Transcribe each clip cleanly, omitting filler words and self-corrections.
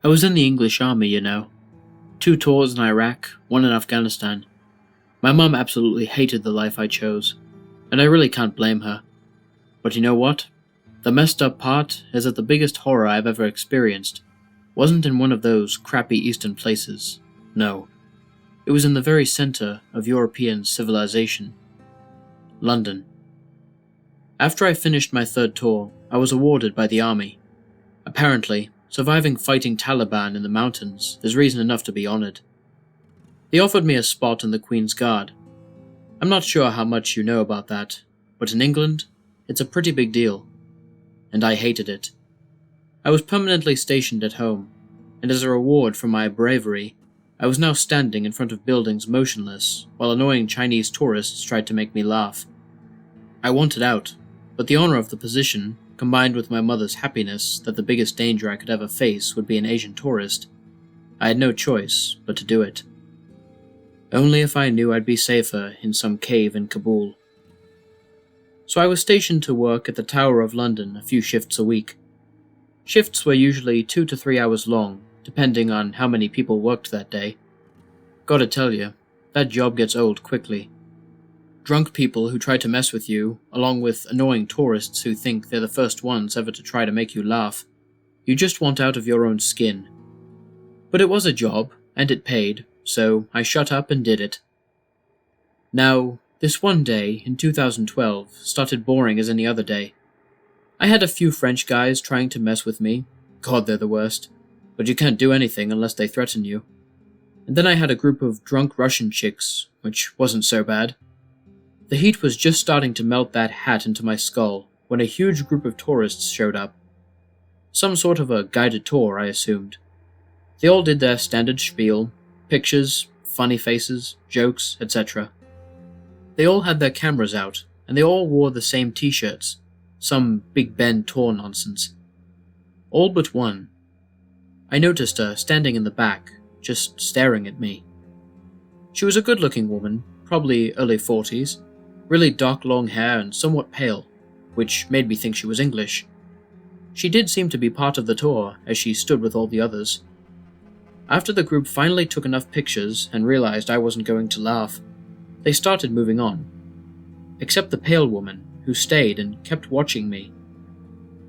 I was in the English army, you know. 2 tours in Iraq, 1 in Afghanistan. My mum absolutely hated the life I chose, and I really can't blame her. But you know what? The messed up part is that the biggest horror I've ever experienced wasn't in one of those crappy eastern places. No. It was in the very center of European civilization. London. After I finished my 3rd tour, I was awarded by the army. Apparently, surviving fighting Taliban in the mountains is reason enough to be honored. They offered me a spot in the Queen's Guard. I'm not sure how much you know about that, but in England, it's a pretty big deal. And I hated it. I was permanently stationed at home, and as a reward for my bravery, I was now standing in front of buildings motionless, while annoying Chinese tourists tried to make me laugh. I wanted out, but the honor of the position, combined with my mother's happiness that the biggest danger I could ever face would be an Asian tourist, I had no choice but to do it. Only if I knew I'd be safer in some cave in Kabul. So I was stationed to work at the Tower of London a few shifts a week. Shifts were usually 2 to 3 hours long, depending on how many people worked that day. Gotta tell you, that job gets old quickly. Drunk people who try to mess with you, along with annoying tourists who think they're the first ones ever to try to make you laugh. You just want out of your own skin. But it was a job, and it paid, so I shut up and did it. Now, this one day in 2012 started boring as any other day. I had a few French guys trying to mess with me. God, they're the worst. But you can't do anything unless they threaten you. And then I had a group of drunk Russian chicks, which wasn't so bad. The heat was just starting to melt that hat into my skull when a huge group of tourists showed up. Some sort of a guided tour, I assumed. They all did their standard spiel, pictures, funny faces, jokes, etc. They all had their cameras out, and they all wore the same t-shirts, some Big Ben tour nonsense. All but one. I noticed her standing in the back, just staring at me. She was a good-looking woman, probably early 40s, really dark long hair and somewhat pale, which made me think she was English. She did seem to be part of the tour as she stood with all the others. After the group finally took enough pictures and realized I wasn't going to laugh, they started moving on. Except the pale woman, who stayed and kept watching me.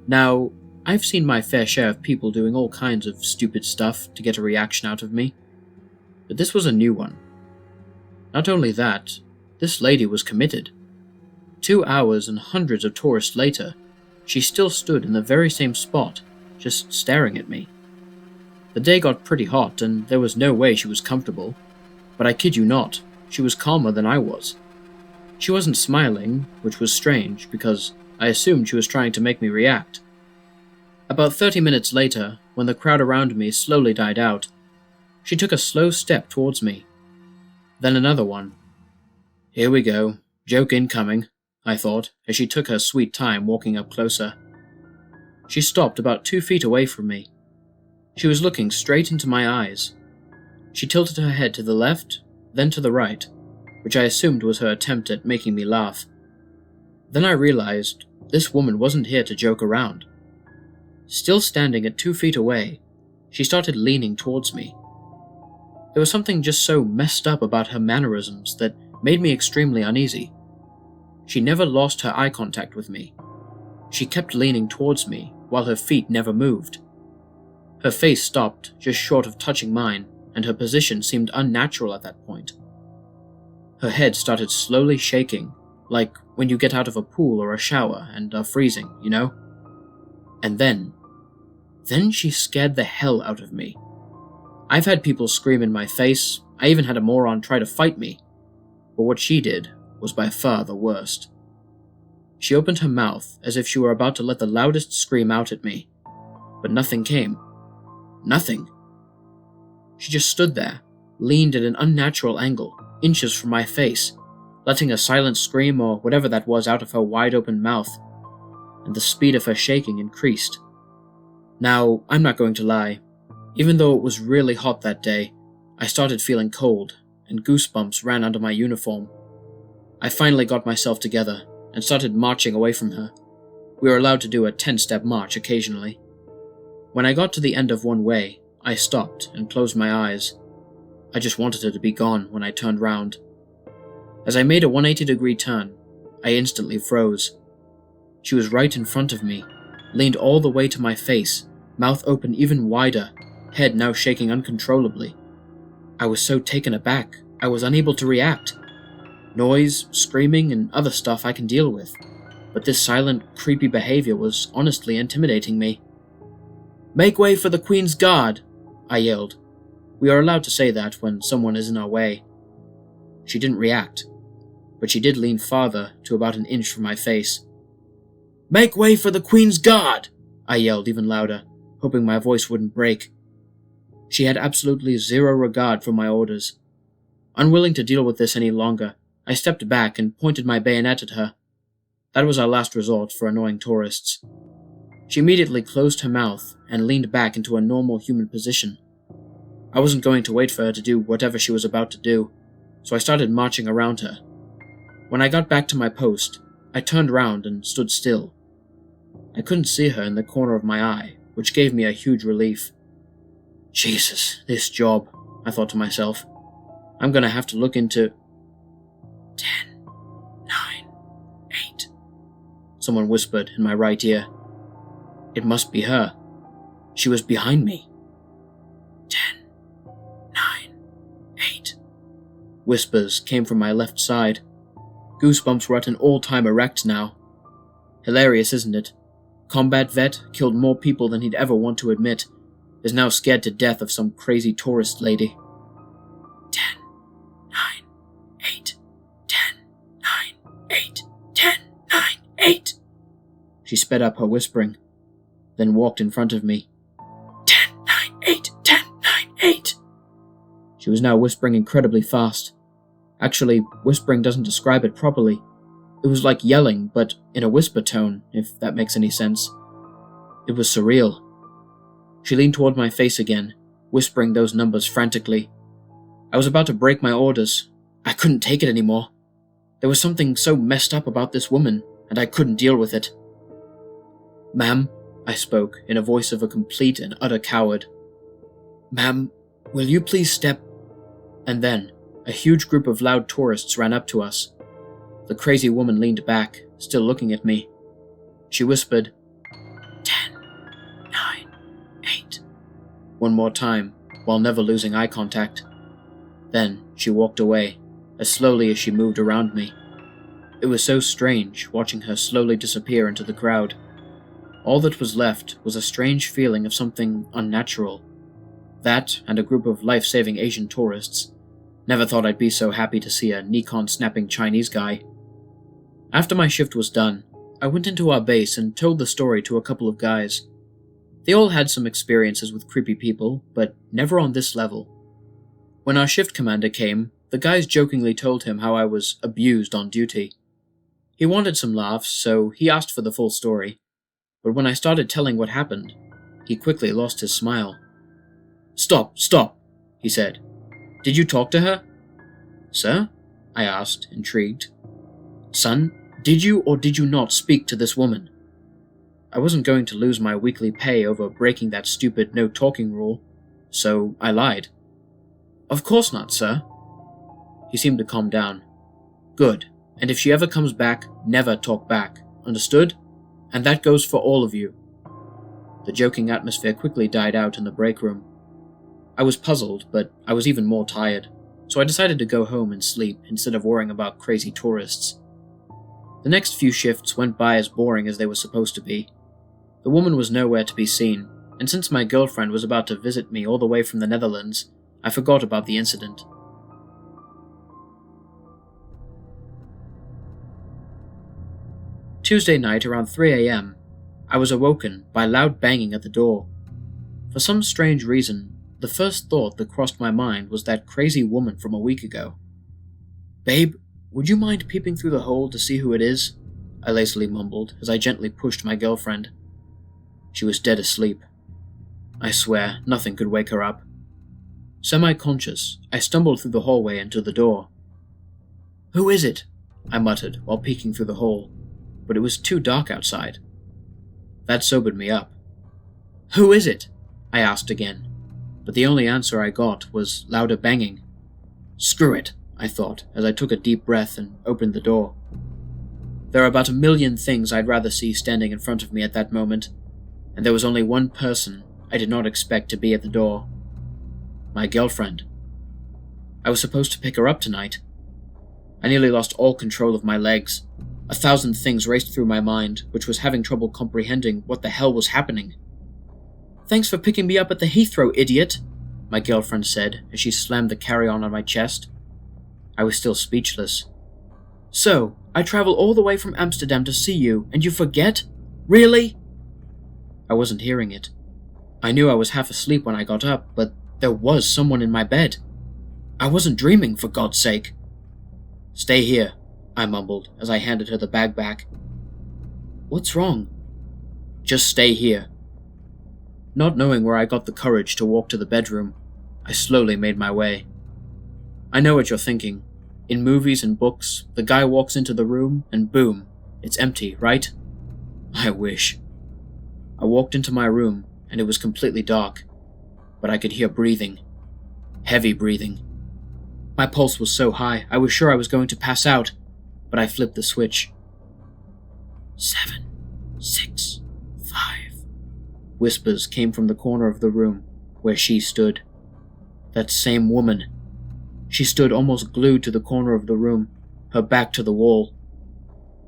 Now, I've seen my fair share of people doing all kinds of stupid stuff to get a reaction out of me, but this was a new one. Not only that, this lady was committed. 2 hours and hundreds of tourists later, she still stood in the very same spot, just staring at me. The day got pretty hot and there was no way she was comfortable, but I kid you not, she was calmer than I was. She wasn't smiling, which was strange because I assumed she was trying to make me react. About 30 minutes later, when the crowd around me slowly died out, she took a slow step towards me. Then another one. Here we go, joke incoming, I thought, as she took her sweet time walking up closer. She stopped about 2 feet away from me. She was looking straight into my eyes. She tilted her head to the left, then to the right, which I assumed was her attempt at making me laugh. Then I realized this woman wasn't here to joke around. Still standing at 2 feet away, she started leaning towards me. There was something just so messed up about her mannerisms that made me extremely uneasy. She never lost her eye contact with me. She kept leaning towards me while her feet never moved. Her face stopped just short of touching mine, and her position seemed unnatural at that point. Her head started slowly shaking, like when you get out of a pool or a shower and are freezing, you know? And then she scared the hell out of me. I've had people scream in my face, I even had a moron try to fight me, but what she did was by far the worst. She opened her mouth as if she were about to let the loudest scream out at me, but nothing came. Nothing. She just stood there, leaned at an unnatural angle, inches from my face, letting a silent scream or whatever that was out of her wide-open mouth, and the speed of her shaking increased. Now, I'm not going to lie. Even though it was really hot that day, I started feeling cold, and goosebumps ran under my uniform. I finally got myself together and started marching away from her. We were allowed to do a 10-step march occasionally. When I got to the end of one way, I stopped and closed my eyes. I just wanted her to be gone when I turned round. As I made a 180-degree turn, I instantly froze. She was right in front of me, leaned all the way to my face, mouth open even wider, head now shaking uncontrollably. I was so taken aback, I was unable to react. Noise, screaming, and other stuff I can deal with, but this silent, creepy behavior was honestly intimidating me. "Make way for the Queen's Guard!" I yelled. We are allowed to say that when someone is in our way. She didn't react, but she did lean farther to about an inch from my face. "Make way for the Queen's Guard!" I yelled even louder, hoping my voice wouldn't break. She had absolutely zero regard for my orders. Unwilling to deal with this any longer, I stepped back and pointed my bayonet at her. That was our last resort for annoying tourists. She immediately closed her mouth and leaned back into a normal human position. I wasn't going to wait for her to do whatever she was about to do, so I started marching around her. When I got back to my post, I turned round and stood still. I couldn't see her in the corner of my eye, which gave me a huge relief. Jesus, this job, I thought to myself. I'm gonna have to look into... 10, 9, 8. Someone whispered in my right ear. It must be her. She was behind me. 10, 9, 8. Whispers came from my left side. Goosebumps were at an all-time erect now. Hilarious, isn't it? Combat vet killed more people than he'd ever want to admit, is now scared to death of some crazy tourist lady. 10, 9, 8, 10, 9, 8, 10, 9, 8. She sped up her whispering, then walked in front of me. 10, 9, 8, 10, 9, 8. She was now whispering incredibly fast. Actually, whispering doesn't describe it properly. It was like yelling, but in a whisper tone, if that makes any sense. It was surreal. She leaned toward my face again, whispering those numbers frantically. I was about to break my orders. I couldn't take it anymore. There was something so messed up about this woman, and I couldn't deal with it. "Ma'am," I spoke, in a voice of a complete and utter coward. "Ma'am, will you please step..." And then, a huge group of loud tourists ran up to us. The crazy woman leaned back, still looking at me. She whispered, 10, 9, 8, one more time, while never losing eye contact. Then she walked away, as slowly as she moved around me. It was so strange watching her slowly disappear into the crowd. All that was left was a strange feeling of something unnatural. That and a group of life-saving Asian tourists. Never thought I'd be so happy to see a Nikon-snapping Chinese guy. After my shift was done, I went into our base and told the story to a couple of guys. They all had some experiences with creepy people, but never on this level. When our shift commander came, the guys jokingly told him how I was abused on duty. He wanted some laughs, so he asked for the full story. But when I started telling what happened, he quickly lost his smile. Stop, he said. "Did you talk to her?" "Sir?" I asked, intrigued. "Son, did you or did you not speak to this woman?" I wasn't going to lose my weekly pay over breaking that stupid no-talking rule, so I lied. "Of course not, sir." He seemed to calm down. "Good, and if she ever comes back, never talk back, understood? And that goes for all of you." The joking atmosphere quickly died out in the break room. I was puzzled, but I was even more tired, so I decided to go home and sleep instead of worrying about crazy tourists. The next few shifts went by as boring as they were supposed to be. The woman was nowhere to be seen, and since my girlfriend was about to visit me all the way from the Netherlands, I forgot about the incident. Tuesday night around 3 a.m., I was awoken by loud banging at the door. For some strange reason, the first thought that crossed my mind was that crazy woman from a week ago. "Babe, would you mind peeping through the hole to see who it is?" I lazily mumbled as I gently pushed my girlfriend. She was dead asleep. I swear, nothing could wake her up. Semi-conscious, I stumbled through the hallway and to the door. "Who is it?" I muttered while peeking through the hole, but it was too dark outside. That sobered me up. "Who is it?" I asked again. but the only answer I got was louder banging. Screw it, I thought, as I took a deep breath and opened the door. There are about 1,000,000 things I'd rather see standing in front of me at that moment, and there was only one person I did not expect to be at the door. My girlfriend. I was supposed to pick her up tonight. I nearly lost all control of my legs. 1,000 things raced through my mind, which was having trouble comprehending what the hell was happening. Thanks for picking me up at the Heathrow, idiot, my girlfriend said as she slammed the carry-on on my chest. I was still speechless. So, I travel all the way from Amsterdam to see you, and you forget? Really? I wasn't hearing it. I knew I was half asleep when I got up, but there was someone in my bed. I wasn't dreaming, for God's sake. Stay here, I mumbled as I handed her the bag back. What's wrong? Just stay here. Not knowing where I got the courage to walk to the bedroom, I slowly made my way. I know what you're thinking. In movies and books, the guy walks into the room and boom, it's empty, right? I wish. I walked into my room and it was completely dark, but I could hear breathing. Heavy breathing. My pulse was so high, I was sure I was going to pass out, but I flipped the switch. 7, 6, 5. Whispers came from the corner of the room where she stood. That same woman. She stood almost glued to the corner of the room, her back to the wall.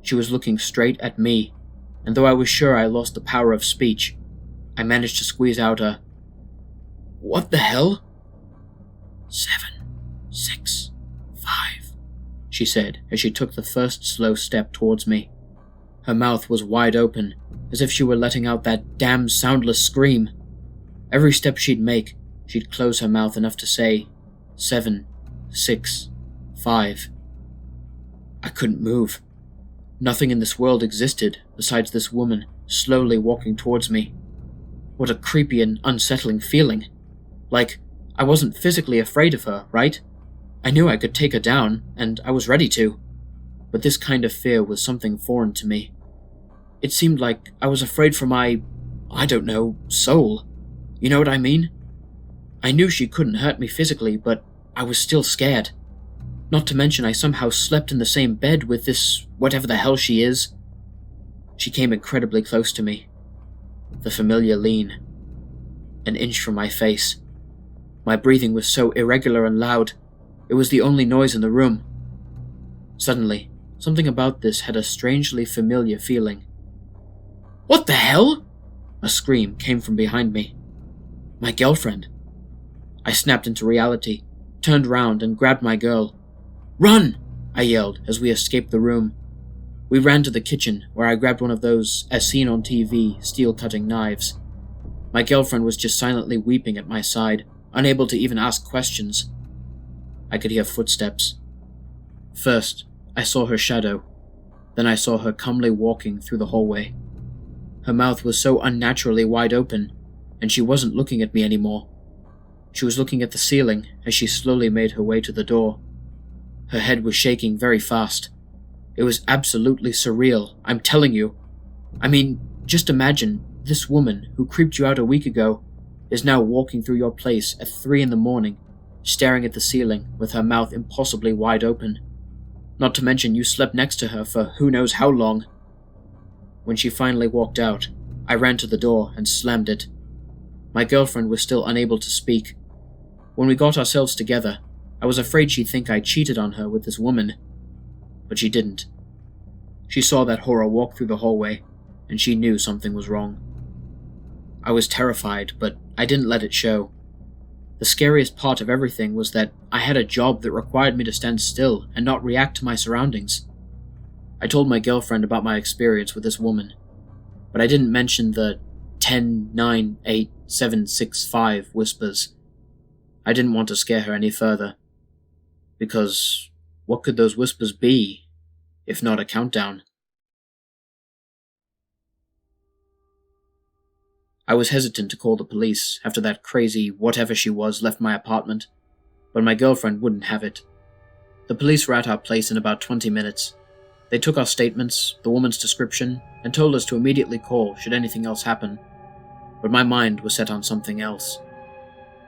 She was looking straight at me, and though I was sure I lost the power of speech, I managed to squeeze out a, "What the hell?" 7, 6, 5, she said as she took the first slow step towards me. Her mouth was wide open, as if she were letting out that damn soundless scream. Every step she'd make, she'd close her mouth enough to say, 7, 6, 5. I couldn't move. Nothing in this world existed besides this woman slowly walking towards me. What a creepy and unsettling feeling. Like, I wasn't physically afraid of her, right? I knew I could take her down, and I was ready to. But this kind of fear was something foreign to me. It seemed like I was afraid for my, I don't know, soul. You know what I mean? I knew she couldn't hurt me physically, but I was still scared. Not to mention I somehow slept in the same bed with this whatever the hell she is. She came incredibly close to me. The familiar lean. An inch from my face. My breathing was so irregular and loud. It was the only noise in the room. Suddenly, something about this had a strangely familiar feeling. What the hell? A scream came from behind me. My girlfriend. I snapped into reality, turned round and grabbed my girl. Run! I yelled as we escaped the room. We ran to the kitchen, where I grabbed one of those, as seen on TV, steel-cutting knives. My girlfriend was just silently weeping at my side, unable to even ask questions. I could hear footsteps. First, I saw her shadow. Then I saw her calmly walking through the hallway. Her mouth was so unnaturally wide open, and she wasn't looking at me anymore. She was looking at the ceiling as she slowly made her way to the door. Her head was shaking very fast. It was absolutely surreal, I'm telling you. I mean, just imagine, this woman who creeped you out a week ago is now walking through your place at 3 a.m, staring at the ceiling with her mouth impossibly wide open. Not to mention you slept next to her for who knows how long. When she finally walked out, I ran to the door and slammed it. My girlfriend was still unable to speak. When we got ourselves together, I was afraid she'd think I cheated on her with this woman. But she didn't. She saw that horror walk through the hallway, and she knew something was wrong. I was terrified, but I didn't let it show. The scariest part of everything was that I had a job that required me to stand still and not react to my surroundings. I told my girlfriend about my experience with this woman, but I didn't mention the 10, 9, 8, 7, 6, 5 whispers. I didn't want to scare her any further. Because what could those whispers be, if not a countdown? I was hesitant to call the police after that crazy whatever she was left my apartment, but my girlfriend wouldn't have it. The police were at our place in about 20 minutes. They took our statements, the woman's description, and told us to immediately call should anything else happen. But my mind was set on something else.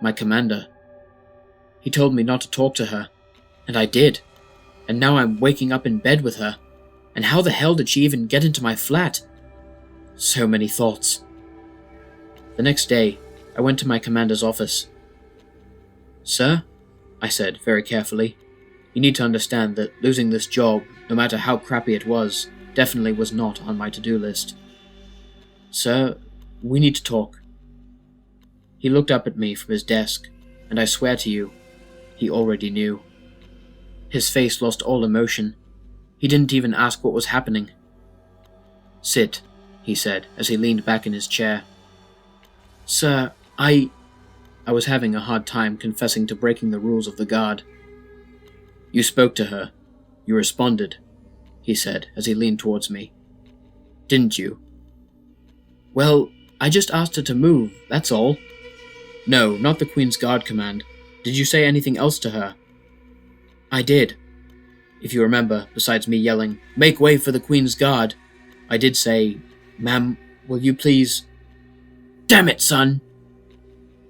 My commander. He told me not to talk to her, and I did. And now I'm waking up in bed with her. And how the hell did she even get into my flat? So many thoughts. The next day, I went to my commander's office. "Sir," I said very carefully, "you need to understand that losing this job, no matter how crappy it was, definitely was not on my to-do list. Sir, we need to talk." He looked up at me from his desk, and I swear to you, he already knew. His face lost all emotion. He didn't even ask what was happening. "Sit," he said as he leaned back in his chair. "Sir, I was having a hard time confessing to breaking the rules of the guard." "You spoke to her. You responded," he said as he leaned towards me. "Didn't you?" "Well, I just asked her to move, that's all." "No, not the Queen's Guard command. Did you say anything else to her?" "I did. If you remember, besides me yelling, 'Make way for the Queen's Guard,' I did say, 'Ma'am, will you please—' Damn it, son!"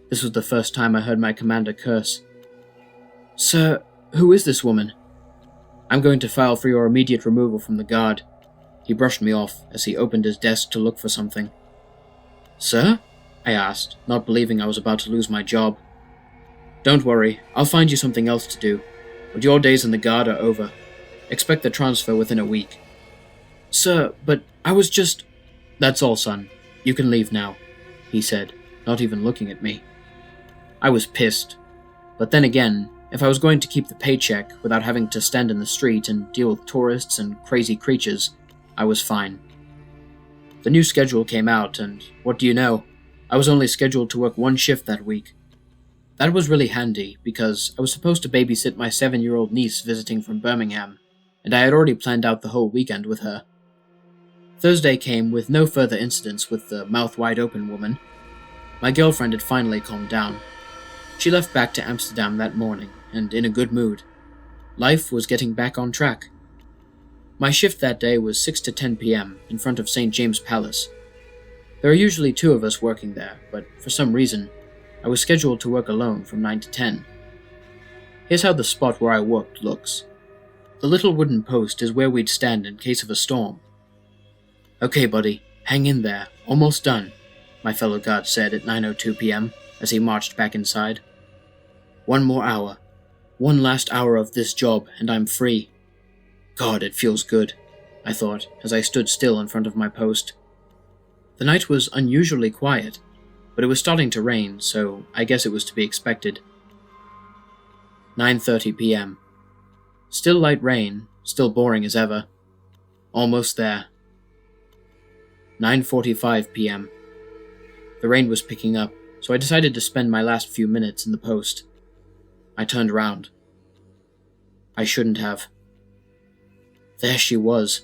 This was the first time I heard my commander curse. "Sir, who is this woman?" "I'm going to file for your immediate removal from the guard." He brushed me off as he opened his desk to look for something. "Sir?" I asked, not believing I was about to lose my job. "Don't worry, I'll find you something else to do, but your days in the guard are over. Expect the transfer within a week." "Sir, but I was just—" "That's all, son. You can leave now," he said, not even looking at me. I was pissed, but then again, if I was going to keep the paycheck without having to stand in the street and deal with tourists and crazy creatures, I was fine. The new schedule came out, and what do you know? I was only scheduled to work one shift that week. That was really handy, because I was supposed to babysit my 7-year-old niece visiting from Birmingham, and I had already planned out the whole weekend with her. Thursday came with no further incidents with the mouth-wide-open woman. My girlfriend had finally calmed down. She left back to Amsterdam that morning, and in a good mood. Life was getting back on track. My shift that day was 6 to 10 p.m. in front of St. James Palace. There are usually 2 of us working there, but for some reason, I was scheduled to work alone from 9 to 10. Here's how the spot where I worked looks. The little wooden post is where we'd stand in case of a storm. "Okay, buddy, hang in there, almost done," my fellow guard said at 9:02 p.m. as he marched back inside. "One more hour. One last hour of this job, and I'm free. God, it feels good," I thought as I stood still in front of my post. The night was unusually quiet, but it was starting to rain, so I guess it was to be expected. 9:30 p.m. Still light rain, still boring as ever. Almost there. 9:45 p.m. The rain was picking up, so I decided to spend my last few minutes in the post. I turned around. I shouldn't have. There she was.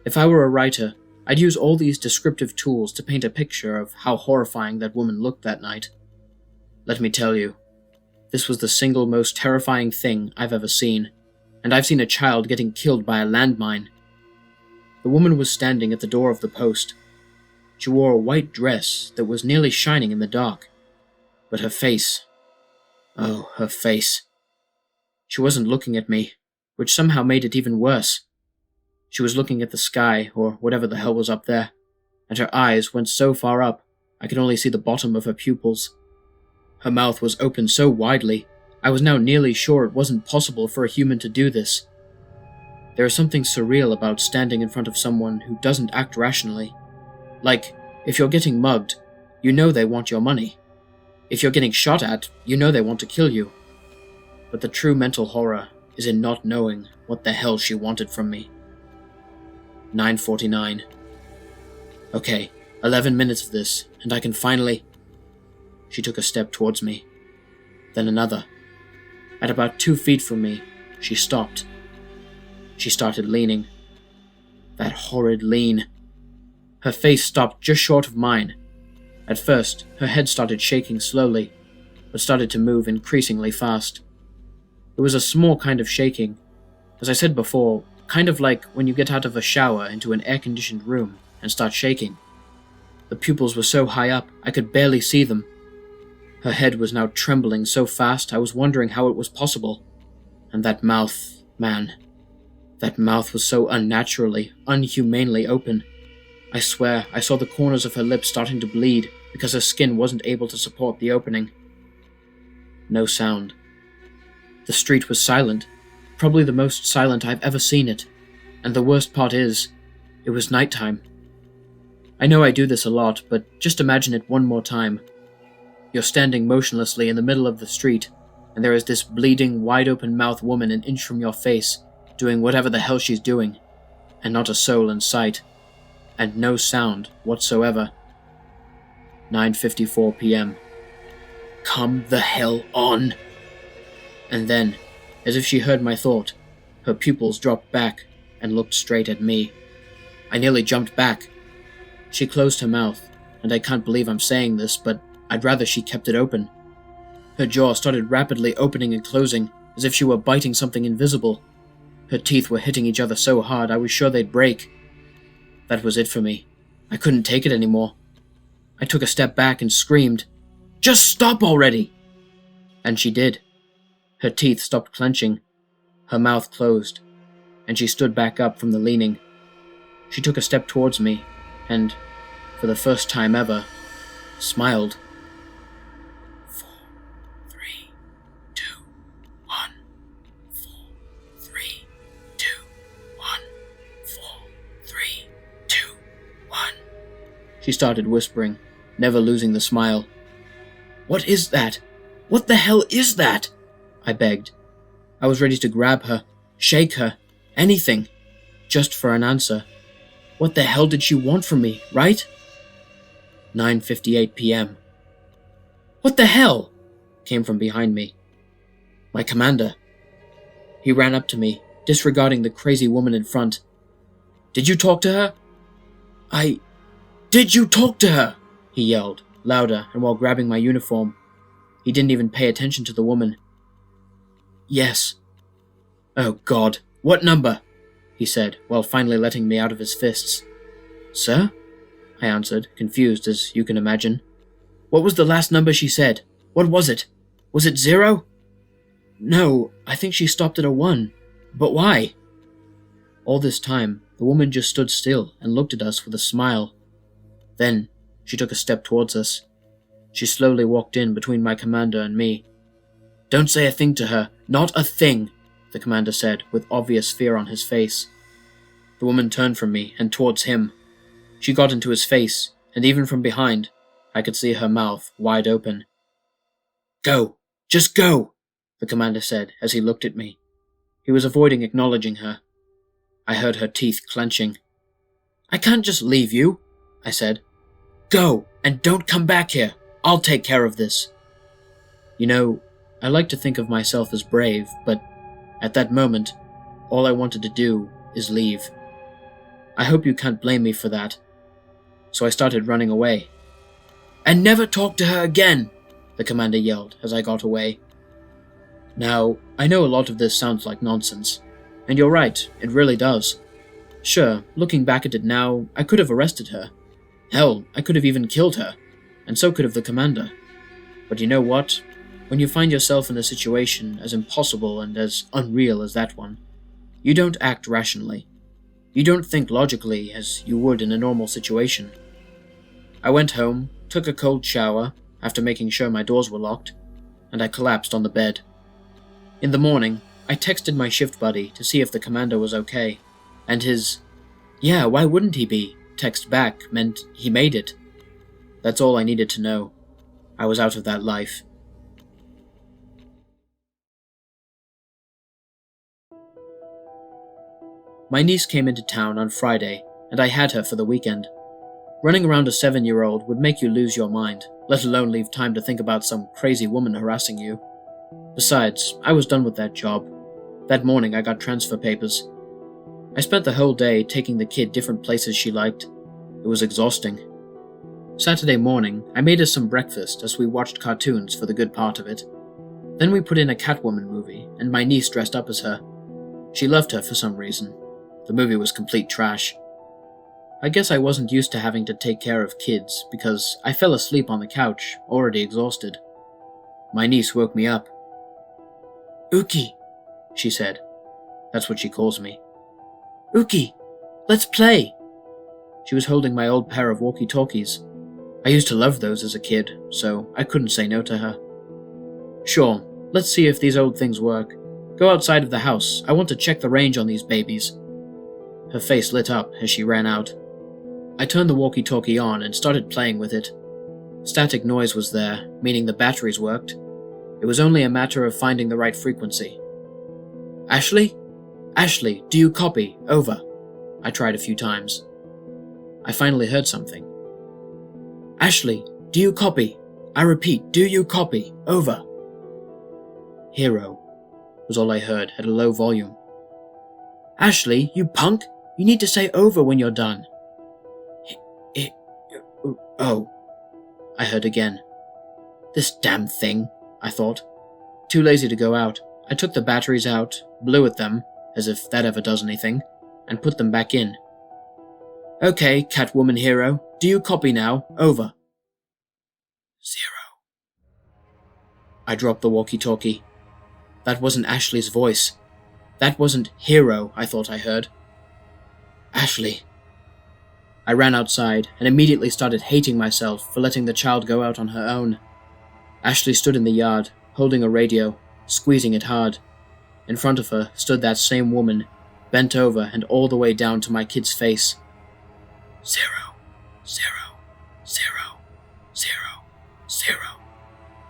If I were a writer, I'd use all these descriptive tools to paint a picture of how horrifying that woman looked that night. Let me tell you, this was the single most terrifying thing I've ever seen, and I've seen a child getting killed by a landmine. The woman was standing at the door of the post. She wore a white dress that was nearly shining in the dark. But her face... oh, her face. She wasn't looking at me, which somehow made it even worse. She was looking at the sky, or whatever the hell was up there, and her eyes went so far up, I could only see the bottom of her pupils. Her mouth was open so widely, I was now nearly sure it wasn't possible for a human to do this. There is something surreal about standing in front of someone who doesn't act rationally. Like, if you're getting mugged, you know they want your money. If you're getting shot at, you know they want to kill you. But the true mental horror is in not knowing what the hell she wanted from me. 9:49. Okay, 11 minutes of this, and I can finally... She took a step towards me. Then another. At about 2 feet from me, she stopped. She started leaning. That horrid lean. Her face stopped just short of mine. At first, her head started shaking slowly, but started to move increasingly fast. It was a small kind of shaking. As I said before, kind of like when you get out of a shower into an air-conditioned room and start shaking. The pupils were so high up, I could barely see them. Her head was now trembling so fast I was wondering how it was possible. And that mouth, man. That mouth was so unnaturally, unhumanely open. I swear I saw the corners of her lips starting to bleed because her skin wasn't able to support the opening. No sound. The street was silent, probably the most silent I've ever seen it. And the worst part is, it was nighttime. I know I do this a lot, but just imagine it one more time. You're standing motionlessly in the middle of the street, and there is this bleeding, wide-open mouth woman an inch from your face, doing whatever the hell she's doing, and not a soul in sight, and no sound whatsoever. 9:54 p.m. Come the hell on! And then, as if she heard my thought, her pupils dropped back and looked straight at me. I nearly jumped back. She closed her mouth, and I can't believe I'm saying this, but I'd rather she kept it open. Her jaw started rapidly opening and closing, as if she were biting something invisible. Her teeth were hitting each other so hard I was sure they'd break. That was it for me. I couldn't take it anymore. I took a step back and screamed, "Just stop already!" And she did. Her teeth stopped clenching. Her mouth closed, and she stood back up from the leaning. She took a step towards me, and, for the first time ever, smiled. 4, 3, 2, 1. 4, 3, 2, 1. 4, 3, 2, 1. She started whispering, never losing the smile. "What is that? What the hell is that?" I begged. I was ready to grab her, shake her, anything, just for an answer. What the hell did she want from me, right? 9:58 p.m. "What the hell?" came from behind me. My commander. He ran up to me, disregarding the crazy woman in front. "Did you talk to her?" Did you talk to her?" he yelled, louder and while grabbing my uniform. He didn't even pay attention to the woman. "Yes." "Oh God, what number?" he said, while finally letting me out of his fists. "Sir?" I answered, confused as you can imagine. "What was the last number she said? What was it? Was it 0? "No, I think she stopped at a 1. But why?" All this time, the woman just stood still and looked at us with a smile. Then, she took a step towards us. She slowly walked in between my commander and me. "Don't say a thing to her, not a thing," the commander said, with obvious fear on his face. The woman turned from me and towards him. She got into his face, and even from behind, I could see her mouth wide open. "Go! Just go!" the commander said as he looked at me. He was avoiding acknowledging her. I heard her teeth clenching. "I can't just leave you," I said. "Go, and don't come back here. I'll take care of this." You know, I like to think of myself as brave, but at that moment, all I wanted to do is leave. I hope you can't blame me for that. So I started running away. "And never talk to her again," the commander yelled as I got away. Now, I know a lot of this sounds like nonsense, and you're right, it really does. Sure, looking back at it now, I could have arrested her. Hell, I could have even killed her, and so could have the commander. But you know what? When you find yourself in a situation as impossible and as unreal as that one, you don't act rationally. You don't think logically as you would in a normal situation. I went home, took a cold shower, after making sure my doors were locked, and I collapsed on the bed. In the morning, I texted my shift buddy to see if the commander was okay, and his, "Yeah, why wouldn't he be?" text back meant he made it. That's all I needed to know. I was out of that life. My niece came into town on Friday, and I had her for the weekend. Running around a 7-year-old would make you lose your mind, let alone leave time to think about some crazy woman harassing you. Besides, I was done with that job. That morning I got transfer papers. I spent the whole day taking the kid different places she liked. It was exhausting. Saturday morning, I made us some breakfast as we watched cartoons for the good part of it. Then we put in a Catwoman movie, and my niece dressed up as her. She loved her for some reason. The movie was complete trash. I guess I wasn't used to having to take care of kids, because I fell asleep on the couch, already exhausted. My niece woke me up. "Uki," she said. That's what she calls me. "Uki, let's play." She was holding my old pair of walkie-talkies. I used to love those as a kid, so I couldn't say no to her. "Sure, let's see if these old things work. Go outside of the house. I want to check the range on these babies." Her face lit up as she ran out. I turned the walkie-talkie on and started playing with it. Static noise was there, meaning the batteries worked. It was only a matter of finding the right frequency. "Ashley? Ashley, do you copy? Over." I tried a few times. I finally heard something. "Ashley, do you copy? I repeat, do you copy? Over." "Hero," was all I heard at a low volume. "Ashley, you punk! You need to say over when you're done." Oh, I heard again. This damn thing, I thought. Too lazy to go out, I took the batteries out, blew at them, as if that ever does anything, and put them back in. "Okay, Catwoman hero, do you copy now? Over." 0. I dropped the walkie-talkie. That wasn't Ashley's voice. That wasn't hero I thought I heard. Ashley. I ran outside and immediately started hating myself for letting the child go out on her own. Ashley stood in the yard, holding a radio, squeezing it hard. In front of her stood that same woman, bent over and all the way down to my kid's face. 0, 0, 0, 0, 0,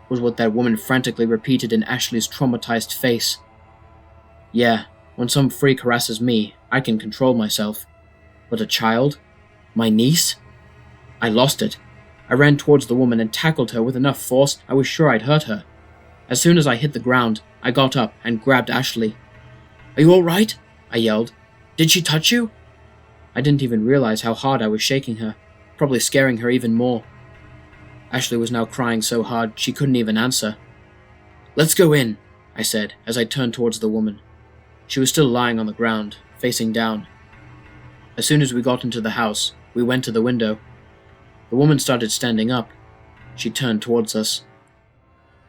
was what that woman frantically repeated in Ashley's traumatized face. Yeah, when some freak harasses me, I can control myself. But a child? My niece? I lost it. I ran towards the woman and tackled her with enough force I was sure I'd hurt her. As soon as I hit the ground, I got up and grabbed Ashley. "Are you alright?" I yelled. "Did she touch you?" I didn't even realize how hard I was shaking her, probably scaring her even more. Ashley was now crying so hard she couldn't even answer. "Let's go in," I said as I turned towards the woman. She was still lying on the ground, facing down. As soon as we got into the house, we went to the window. The woman started standing up. She turned towards us.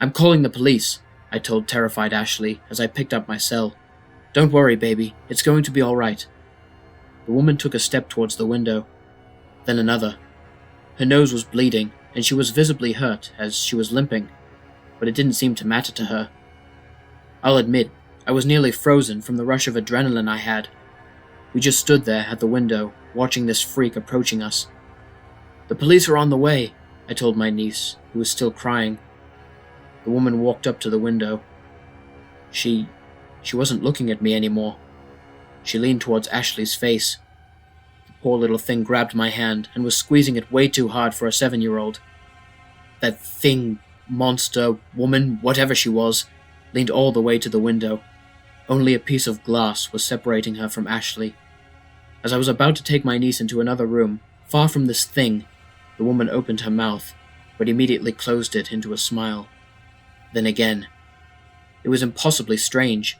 "I'm calling the police," I told terrified Ashley as I picked up my cell. "Don't worry, baby. It's going to be all right." The woman took a step towards the window, then another. Her nose was bleeding, and she was visibly hurt as she was limping, but it didn't seem to matter to her. I'll admit, I was nearly frozen from the rush of adrenaline I had. We just stood there at the window, watching this freak approaching us. "The police are on the way," I told my niece, who was still crying. The woman walked up to the window. She wasn't looking at me anymore. She leaned towards Ashley's face. The poor little thing grabbed my hand and was squeezing it way too hard for a 7-year-old. That thing, monster, woman, whatever she was, leaned all the way to the window. Only a piece of glass was separating her from Ashley. As I was about to take my niece into another room, far from this thing, the woman opened her mouth, but immediately closed it into a smile. Then again. It was impossibly strange.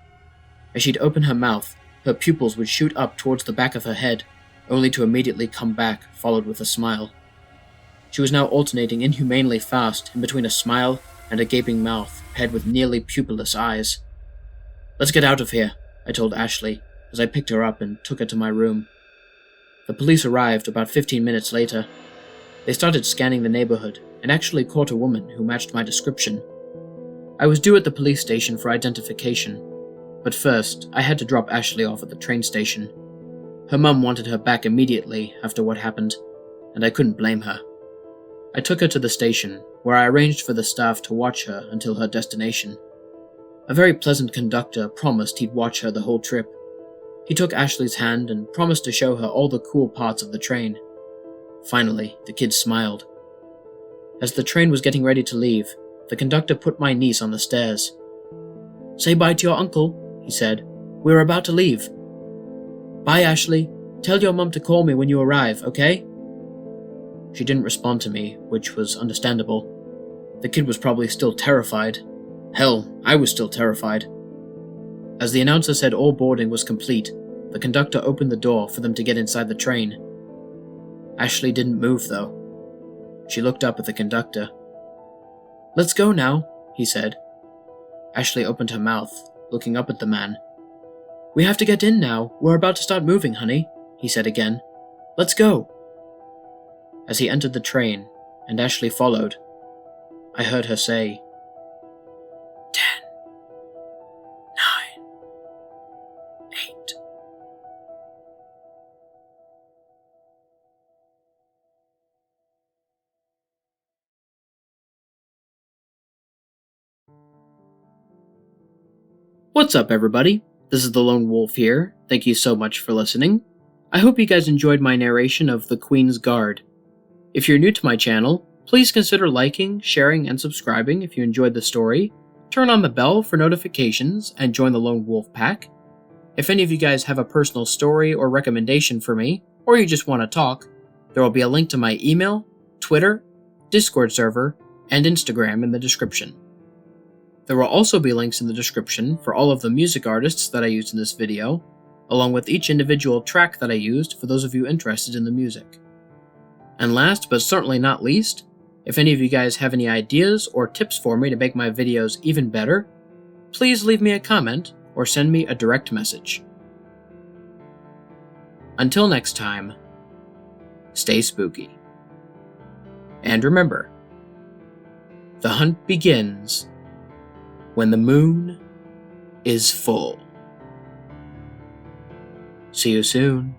As she'd open her mouth, her pupils would shoot up towards the back of her head, only to immediately come back, followed with a smile. She was now alternating inhumanely fast in between a smile and a gaping mouth paired with nearly pupilless eyes. "Let's get out of here," I told Ashley, as I picked her up and took her to my room. The police arrived about 15 minutes later. They started scanning the neighborhood and actually caught a woman who matched my description. I was due at the police station for identification, but first I had to drop Ashley off at the train station. Her mum wanted her back immediately after what happened, and I couldn't blame her. I took her to the station, where I arranged for the staff to watch her until her destination. A very pleasant conductor promised he'd watch her the whole trip. He took Ashley's hand and promised to show her all the cool parts of the train. Finally, the kid smiled. As the train was getting ready to leave, the conductor put my niece on the stairs. "Say bye to your uncle," he said. "We're about to leave." "Bye, Ashley. Tell your mum to call me when you arrive, okay?" She didn't respond to me, which was understandable. The kid was probably still terrified. Hell, I was still terrified. As the announcer said all boarding was complete, the conductor opened the door for them to get inside the train. Ashley didn't move, though. She looked up at the conductor. "Let's go now," he said. Ashley opened her mouth, looking up at the man. We have to get in now. We're about to start moving, honey, he said again. Let's go. As he entered the train, and Ashley followed, I heard her say, 10, 9, 8. What's up, everybody? This is the Lone Wolf here. Thank you so much for listening. I hope you guys enjoyed my narration of The Queen's Guard. If you're new to my channel, please consider liking, sharing, and subscribing if you enjoyed the story. Turn on the bell for notifications and join the Lone Wolf Pack. If any of you guys have a personal story or recommendation for me, or you just want to talk, there will be a link to my email, Twitter, Discord server, and Instagram in the description. There will also be links in the description for all of the music artists that I used in this video, along with each individual track that I used for those of you interested in the music. And last but certainly not least, if any of you guys have any ideas or tips for me to make my videos even better, please leave me a comment or send me a direct message. Until next time, stay spooky. And remember, the hunt begins when the moon is full. See you soon.